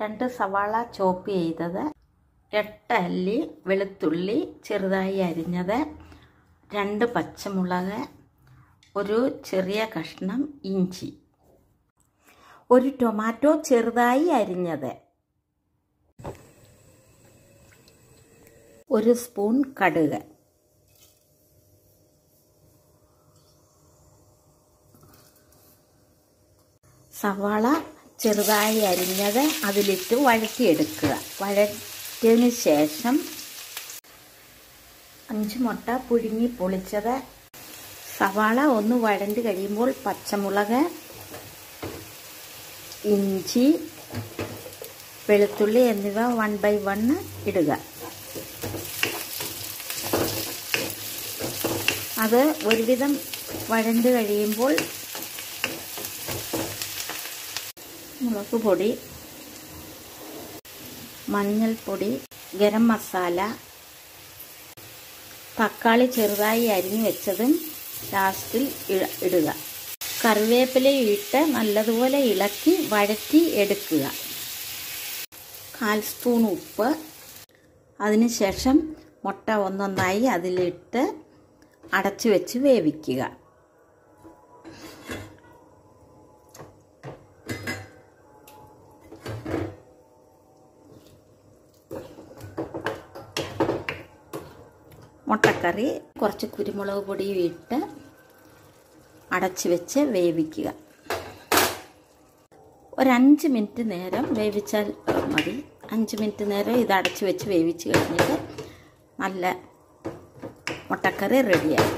2 സവാള ചോപ്പ് ചെയ്തത്, 8 അല്ലി വെളുത്തുള്ളി ചെറുതായി അരിഞ്ഞത്, 2 പച്ചമുളക്, ഒരു ചെറിയ കഷ്ണം ഇഞ്ചി, ഒരു ടൊമാറ്റോ ചെറുതായി അരിഞ്ഞത്, 1 സ്പൂൺ കടുക്, സവാള ചെറുതായി അരിഞ്ഞത് അതിലിട്ട് വഴറ്റിയെടുക്കുക. വഴറ്റിയതിന് ശേഷം 5 മുട്ട പുഴുങ്ങി പൊളിച്ചത്, സവാള ഒന്ന് വഴണ്ട് കഴിയുമ്പോൾ പച്ചമുളക്, ഇഞ്ചി, വെളുത്തുള്ളി എന്നിവ 1 by 1 ഇടുക. അത് ഒരുവിധം വഴണ്ട് കഴിയുമ്പോൾ മുളക് പൊടി, മഞ്ഞൾപ്പൊടി, ഗരം മസാല, തക്കാളി ചെറുതായി അരിഞ്ഞു വെച്ചതും ലാസ്റ്റിൽ ഇടുക. കറിവേപ്പില ഇട്ട് നല്ലതുപോലെ ഇളക്കി വഴറ്റി എടുക്കുക. 1/4 സ്പൂൺ ഉപ്പ്, അതിനുശേഷം മുട്ട ഒന്നൊന്നായി അതിലിട്ട് അടച്ചു വെച്ച് വേവിക്കുക. മുട്ടക്കറി കുറച്ച് കുരുമുളക് പൊടിയും ഇട്ട് അടച്ചു വെച്ച് വേവിക്കുക. ഒരു 5 മിനിറ്റ് നേരം വേവിച്ചാൽ മതി. 5 മിനിറ്റ് നേരം ഇത് അടച്ചു വെച്ച് വേവിച്ച് കഴിഞ്ഞിട്ട് നല്ല മുട്ടക്കറി റെഡിയായി.